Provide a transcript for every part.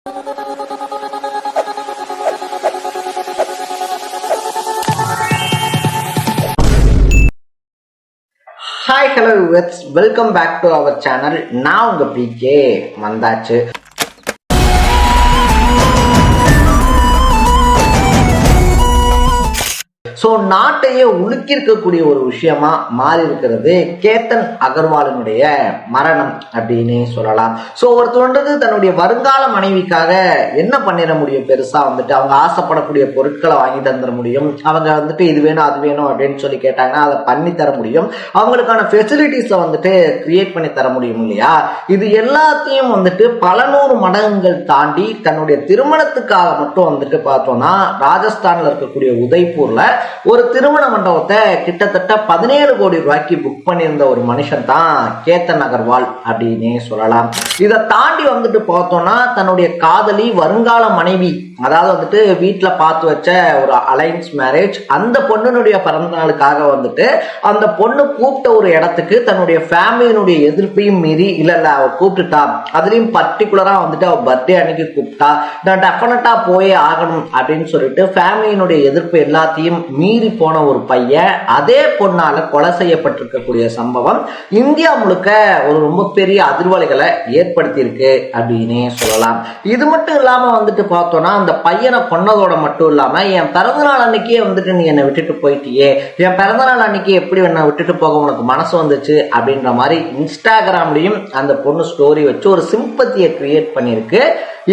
Hi hello welcome back to our channel. நான் உங்க PK வந்தாச்சு. ஸோ நாட்டையே உலுக்கியிருக்கக்கூடிய ஒரு விஷயமா மாறி இருக்கிறது கேத்தன் அகர்வாலினுடைய மரணம் அப்படின்னு சொல்லலாம். ஸோ ஒருத்தர் தன்னுடைய வருங்கால மனைவிக்காக என்ன பண்ணிட முடியும்? பெருசா அவங்க ஆசைப்படக்கூடிய பொருட்களை வாங்கி தந்துட முடியும். அவங்க இது வேணும் அது வேணும் அப்படின்னு சொல்லி கேட்டாங்கன்னா அதை பண்ணி தர முடியும். அவங்களுக்கான ஃபெசிலிட்டிஸை கிரியேட் பண்ணி தர முடியும் இல்லையா? இது எல்லாத்தையும் பல நூறு மடங்குகள் தாண்டி தன்னுடைய திருமணத்துக்காக மட்டும் பார்த்தோம்னா ராஜஸ்தான்ல இருக்கக்கூடிய உதய்பூர்ல ஒரு திருமண மண்டபத்தை கிட்டத்தட்ட 17 கோடி ரூபாய்க்கு புக் பண்ணியிருந்த ஒரு மனுஷன் தான் கேத்தன் அகர்வால் அப்படின்னு சொல்லலாம். இதை தாண்டி பார்த்தோம்னா தன்னுடைய காதலி வருங்கால மனைவி, அதாவது வீட்டுல பார்த்து வச்ச ஒரு அலைன்ஸ் மேரேஜ், அந்த பொண்ணுடைய பிறந்த நாளுக்காக அந்த பொண்ணு கூப்பிட்ட ஒரு இடத்துக்கு தன்னுடைய ஃபேமிலியினுடைய எதிர்ப்பையும் மீறி இல்ல அவ கூப்பிட்டுட்டா, அதுலயும் பர்டிகுலரா அவ பர்த்டே அன்னைக்கு கூப்பிட்டா, நான் டெஃபினட்டா போயே ஆகணும் அப்படின்னு சொல்லிட்டு ஃபேமிலியினுடைய எதிர்ப்பு எல்லாத்தையும் மீறி போன ஒரு பையன் அதே பொண்ணால கொலை செய்யப்பட்டிருக்கக்கூடிய சம்பவம் இந்தியா முழுக்க ஒரு ரொம்ப பெரிய அதிர்வலைகளை ஏற்படுத்தி இருக்கு அப்படின்னே சொல்லலாம். இது மட்டும் இல்லாம பார்த்தோம்னா அந்த பையனை கொன்னதோட மட்டும் இல்லாம என் பிறந்தநாள் அன்னைக்கே நீ என்னை விட்டுட்டு போயிட்டியே, என் பிறந்தநாள் அன்னைக்கு எப்படி என்னை விட்டுட்டு போக உனக்கு மனசு வந்துச்சு அப்படின்ற மாதிரி இன்ஸ்டாகிராம்லயும் அந்த பொண்ணு ஸ்டோரி வச்சு ஒரு சிம்பத்தியை கிரியேட் பண்ணிருக்கு.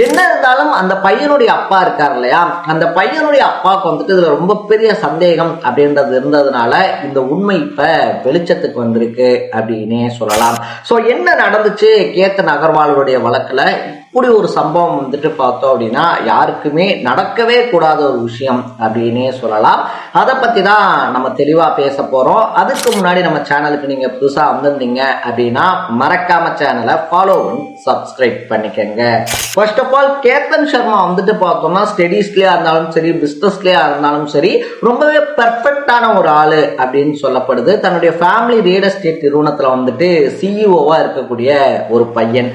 என்ன இருந்தாலும் அந்த பையனுடைய அப்பா இருக்கார் இல்லையா, அந்த பையனுடைய அப்பாவுக்கு இதுல ரொம்ப பெரிய சந்தேகம் அப்படின்றது இருந்ததுனால இந்த உண்மை இப்ப வெளிச்சத்துக்கு வந்திருக்கு அப்படின்னே சொல்லலாம். சோ என்ன நடந்துச்சு கேத்தன் அகர்வாலுடைய வழக்குல? இப்படி ஒரு சம்பவம் பார்த்தோம் அப்படின்னா யாருக்குமே நடக்கவே கூடாத ஒரு விஷயம் அப்படின்னே சொல்லலாம். அதை பத்தி தான் நம்ம தெளிவா பேச போறோம். அதுக்கு முன்னாடி நம்ம சேனலுக்கு நீங்க புதுசா வந்திருந்தீங்க அப்படின்னா மறக்காம சேனலை ஃபாலோ பண்ணி சப்ஸ்கிரைப் பண்ணிக்கங்க. First of all Ketan Sharma பார்த்தோம்னா ஸ்டடீஸ்லயா இருந்தாலும் சரி, பிசினஸ்லயா இருந்தாலும் சரி, ரொம்பவே பெர்ஃபெக்டான ஒரு ஆளு அப்படின்னு சொல்லப்படுது. தன்னுடைய ஃபேமிலி ரியல் எஸ்டேட் நிறுவனத்துல சிஇஓவா இருக்கக்கூடிய ஒரு பையன்.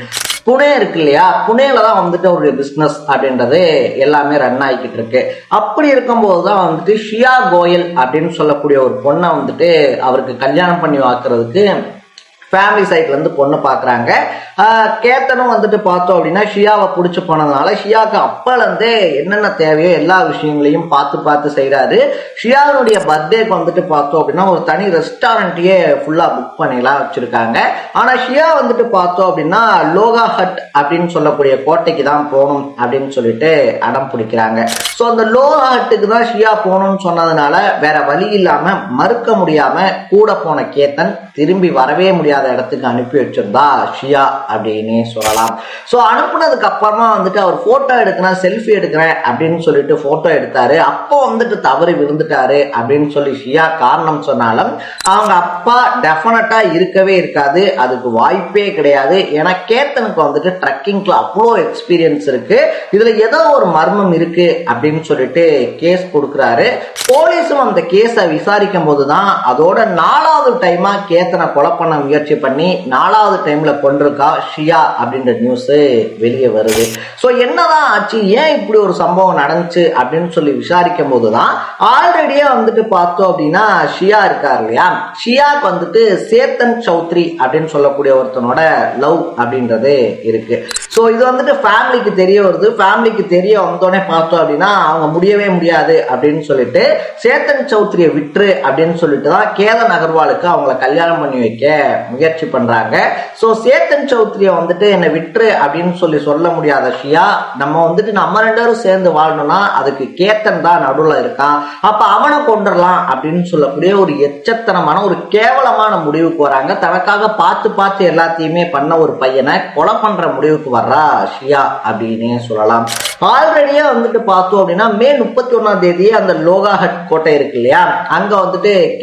புனே இருக்கு இல்லையா, புனேல தான் அவருடைய பிசினஸ் அப்படின்றது எல்லாமே ரன் ஆகிக்கிட்டு இருக்கு. அப்படி இருக்கும்போதுதான் ஷியா கோயல் அப்படின்னு சொல்லக்கூடிய ஒரு பொண்ணை அவருக்கு கல்யாணம் பண்ணி வாக்குறதுக்கு ஃபேமிலி சைட்ல இருந்து பொண்ணு பாக்குறாங்க. கேத்தனும் பார்த்தோம் அப்படின்னா ஷியாவை பிடிச்சி போனதுனால ஷியாவுக்கு அப்பல இருந்தே என்னென்ன தேவையோ எல்லா விஷயங்களையும் பார்த்து செய்யறாரு. ஷியாவுடைய பர்த்டேக்கு பார்த்தோம் அப்படின்னா ஒரு தனி ரெஸ்டாரண்ட்டையே ஃபுல்லா புக் பண்ணிலாம் வச்சிருக்காங்க. ஆனா ஷியா பார்த்தோம் அப்படின்னா லோகா ஹட் அப்படின்னு சொல்லக்கூடிய கோட்டைக்கு தான் போகணும் அப்படின்னு சொல்லிட்டு அடம் பிடிக்கிறாங்க. ஸோ அந்த லோகா ஹட்டுக்கு தான் ஷியா போகணும்னு சொன்னதுனால வேற வழி இல்லாம மறுக்க முடியாம கூட போன கேத்தன் திரும்பி வரவே முடியாத இடத்துக்கு அனுப்பி வச்சிருந்தா ஷியா அப்படின்னு சொல்லலாம். சோ அனுப்புனதுக்கு அப்புறமா அவர் போட்டோ எடுக்கிறேன், செல்ஃபி எடுக்கிறேன் அப்படின்னு சொல்லிட்டு போட்டோ எடுத்தாரு. அப்போ தவறி விழுந்துட்டாரு அப்படின்னு சொல்லி ஷியா காரணம் சொன்னாலும் அவங்க அப்பா டெஃபினட்டா இருக்கவே இருக்காது, அதுக்கு வாய்ப்பே கிடையாது. ஏன்னா கேத்தனுக்கு ட்ரக்கிங்ல அவ்வளோ எக்ஸ்பீரியன்ஸ் இருக்கு, இதுல ஏதோ ஒரு மர்மம் இருக்கு அப்படின்னு சொல்லிட்டு கேஸ் கொடுக்கிறாரு. போலீஸும் அந்த கேஸை விசாரிக்கும் போதுதான் அதோட 4வது டைமா கேத்தனை கொலை பண்ண முயற்சி பண்ணி 4வது டைம்ல கொண்டிருக்கா ஷியா அப்படின்ற நியூஸ் வெளியே வருது. சோ என்னதான் ஆச்சு, ஏன் இப்படி ஒரு சம்பவம் நடந்துச்சு அப்படின்னு சொல்லி விசாரிக்கும் போதுதான் ஆல்ரெடியே பார்த்தோம் அப்படின்னா ஷியா இருக்காரு இல்லையா, ஷியாக்கு சேத்தன் சௌத்ரி அப்படின்னு சொல்லக்கூடிய ஒருத்தனோட லவ் அப்படின்றது இருக்கு. சோ இது ஃபேமிலிக்கு தெரிய வருது. ஃபேமிலிக்கு தெரிய வந்தோடனே பார்த்தோம் அப்படின்னா அவங்க முடியவே முடியாது அப்படின்னு சொல்லிட்டு சேத்தன் சௌத்ரியை விட்டுரு அப்படின்னு சொல்லிட்டு தான் கேதன் அகர்வாலுக்கு அவங்களை கல்யாணம் பண்ணி வைக்க முயற்சி பண்றாங்க. சோ சேத்தன் சௌத்ரியை என்னை விட்டுரு அப்படின்னு சொல்ல முடியாத ஷியா, நம்ம நம்ம 2 பேரும் சேர்ந்து வாழணும்னா அதுக்கு கேத்தன் தான் நடுவுல இருக்கான், அப்ப அவனை கொண்டுடலாம் அப்படின்னு சொல்லக்கூடிய ஒரு எச்சத்தனமான ஒரு கேவலமான முடிவுக்கு வராங்க. தனக்காக பார்த்து எல்லாத்தையுமே பண்ண ஒரு பையனை கொலை பண்ற முடிவுக்கு வர்றா ஷியா அப்படின்னு சொல்லலாம். ஆல்ரெடியா பார்த்தோம் அப்படின்னா மே 31ஆம் தேதி அந்த லோகாஹட் கோட்டை இருக்கு இல்லையா, அங்க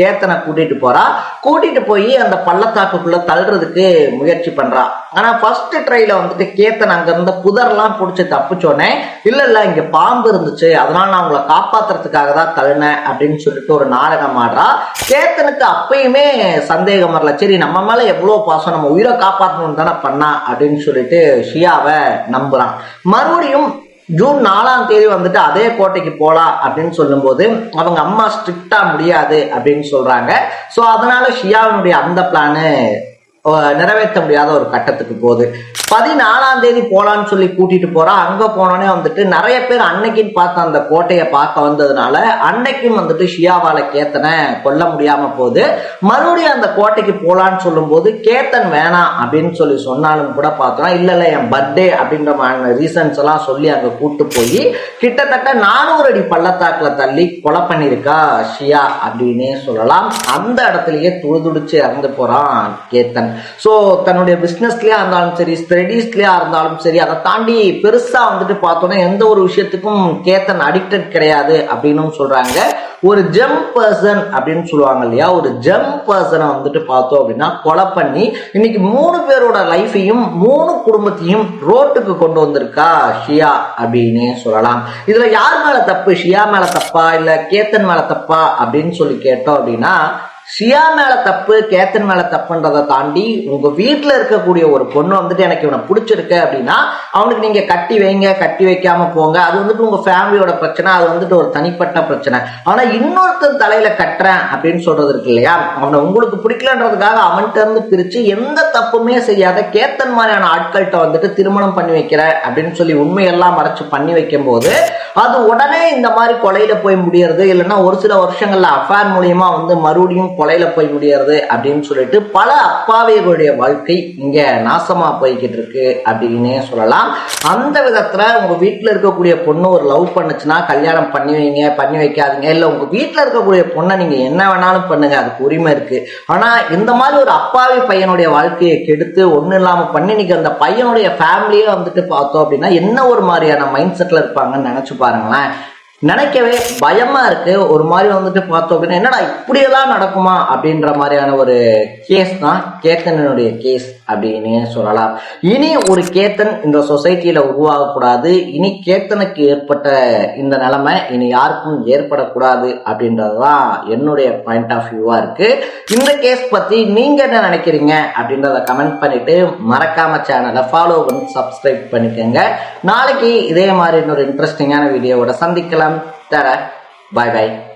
கேத்தனை கூட்டிட்டு போறா. கூட்டிட்டு போய் அந்த பள்ளத்தாக்கு அதுக்குள்ள தள்ளுறதுக்கு முயற்சி பண்றா. ஆனா ஃபர்ஸ்ட் ட்ரைல வந்துட்டு கேத்தன் அங்க இருந்த புதர்லாம் புடிச்சு தப்பிச்சோடனே இல்ல இங்க பாம்பு இருந்துச்சு, அதனால நான் உங்களை காப்பாத்துறதுக்காக தான் தள்ளினேன் அப்படின்னு சொல்லிட்டு ஒரு நாடகம் ஆடுறா. கேத்தனுக்கு அப்பயுமே சந்தேகம் வரல, சரி நம்ம மேல எவ்வளவு பாசம், நம்ம உயிரை காப்பாற்றணும் தானே பண்ணா அப்படின்னு சொல்லிட்டு ஷியாவை நம்புறான். மறுபடியும் ஜூன் 4ஆம் தேதி வந்துட்டு அதே கோட்டைக்கு போலாம் அப்படின்னு சொல்லும் போது அவங்க அம்மா ஸ்ட்ரிக்டா முடியாது அப்படின்னு சொல்றாங்க. சோ அதனால ஷியாவினுடைய அந்த பிளானு நிறைவேற்ற முடியாத ஒரு கட்டத்துக்கு போகுது. 14ஆம் தேதி போலான்னு சொல்லி கூட்டிட்டு போறா. அங்க போனோடனே வந்துட்டு நிறைய பேர் அன்னைக்குன்னு பார்த்து அந்த கோட்டையை பார்க்க வந்ததுனால அன்னைக்கும் வந்துட்டு ஷியாவால கேத்தனை கொல்ல முடியாம போகுது. மறுபடியும் அந்த கோட்டைக்கு போலான்னு சொல்லும் போது கேத்தன் வேணாம் அப்படின்னு சொல்லி சொன்னாலும் கூட பார்த்தோம்னா இல்ல என் பர்த்டே அப்படின்ற மாதிரி ரீசன்ஸ் எல்லாம் சொல்லி அங்க கூட்டு போய் கிட்டத்தட்ட 400 அடி பள்ளத்தாக்குல தள்ளி கொலை பண்ணிருக்கா ஷியா அப்படின்னே சொல்லலாம். அந்த இடத்துலயே துடிச்சு இறந்து போறான் கேத்தன். சோ தன்னுடைய பிசினஸ்லயா இருந்தாலும் சரி, ஸ்டடீஸ்லயா இருந்தாலும் சரி, அதை தாண்டி பெருசா வந்துட்டு பார்த்தோன்னா எந்த ஒரு விஷயத்துக்கும் கேத்தன் அடிக்டட் கிடையாது அப்படின்னு சொல்றாங்க. ஒரு ஜெம் பர்சன் அப்படின்னு சொல்லுவாங்க இல்லையா, ஒரு ஜெம் பர்சனை வந்துட்டு பார்த்தோம் அப்படின்னா கொலை பண்ணி இன்னைக்கு 3 பேரோட லைஃபையும் 3 குடும்பத்தையும் ரோட்டுக்கு கொண்டு வந்திருக்கா ஷியா அப்படின்னு சொல்லலாம். இதுல யார் மேல தப்பு, ஷியா மேல தப்பா இல்ல கேத்தன் மேல தப்பா அப்படின்னு சொல்லி கேட்டோம் அப்படின்னா ஷியா மேல தப்பு கேத்தன் மேல தப்புன்றதை தாண்டி உங்க வீட்டுல இருக்கக்கூடிய ஒரு பொண்ணு வந்துட்டு எனக்கு இவனை பிடிச்சிருக்கு அப்படின்னா அவனுக்கு நீங்க கட்டி வைங்க, கட்டி வைக்காம போங்க, அது வந்துட்டு உங்க ஃபேமிலியோட பிரச்சனை, அது வந்துட்டு ஒரு தனிப்பட்ட பிரச்சனை. ஆனா இன்னொருத்தன் தலையில கட்டுறேன் அப்படின்னு சொல்றது இருக்கு இல்லையா, அவனை உங்களுக்கு பிடிக்கலன்றதுக்காக அவன்கிட்ட இருந்து பிரிச்சு எந்த தப்புமே செய்யாத கேத்தன் மாதிரியான ஆட்கள்கிட்ட வந்துட்டு திருமணம் பண்ணி வைக்கிற அப்படின்னு சொல்லி உண்மையெல்லாம் மறைச்சு பண்ணி வைக்கும் போது அது உடனே இந்த மாதிரி கொலையில போய் முடியறது, இல்லைன்னா ஒரு சில வருஷங்கள்ல அஃபேர் மூலியமா வந்து மறுபடியும் கொலையில போய் முடியறது அப்படின்னு சொல்லிட்டு பல அப்பாவிகளுடைய வாழ்க்கை இங்க நாசமா போய்கிட்டு இருக்கு அப்படின்னே சொல்லலாம். அந்த விதத்துல உங்க வீட்டுல இருக்கக்கூடிய பொண்ணு ஒரு லவ் பண்ணுச்சுன்னா கல்யாணம் பண்ணி வைங்க, பண்ணி வைக்காதீங்க. இல்ல உங்க வீட்டுல இருக்கக்கூடிய பொண்ணை நீங்க என்ன வேணாலும் பண்ணுங்க, அதுக்கு உரிமை இருக்கு. ஆனா இந்த மாதிரி ஒரு அப்பாவி பையனுடைய வாழ்க்கையை கெடுத்து ஒண்ணு இல்லாம பண்ணி இன்னைக்கு அந்த பையனுடைய ஃபேமிலியே வந்துட்டு பார்த்தோம் அப்படின்னா என்ன ஒரு மாதிரியான மைண்ட் செட்ல இருப்பாங்கன்னு நினைச்சு பாருங்களேன். நினைக்கவே பயமா இருக்கு. ஒரு மாதிரி வந்துட்டு பார்த்தோம் அப்படின்னா என்னடா இப்படியெல்லாம் நடக்குமா அப்படின்ற மாதிரியான ஒரு கேஸ் தான் கேத்தனுடைய கேஸ் அப்படின்னு சொல்லலாம். இனி ஒரு கேத்தன் இந்த சொசைட்டியில உருவாகக்கூடாது, இனி கேத்தனுக்கு ஏற்பட்ட இந்த நிலைமை இனி யாருக்கும் ஏற்படக்கூடாது அப்படின்றதுதான் என்னுடைய பாயிண்ட் ஆஃப் வியூவா இருக்கு. இந்த கேஸ் பத்தி நீங்க என்ன நினைக்கிறீங்க அப்படின்றத கமெண்ட் பண்ணிட்டு மறக்காம சேனலை ஃபாலோ பண்ணி சப்ஸ்கிரைப் பண்ணிக்கோங்க. நாளைக்கு இதே மாதிரி இன்னொரு இன்ட்ரெஸ்டிங்கான வீடியோவோட சந்திக்கலாம். Bye bye.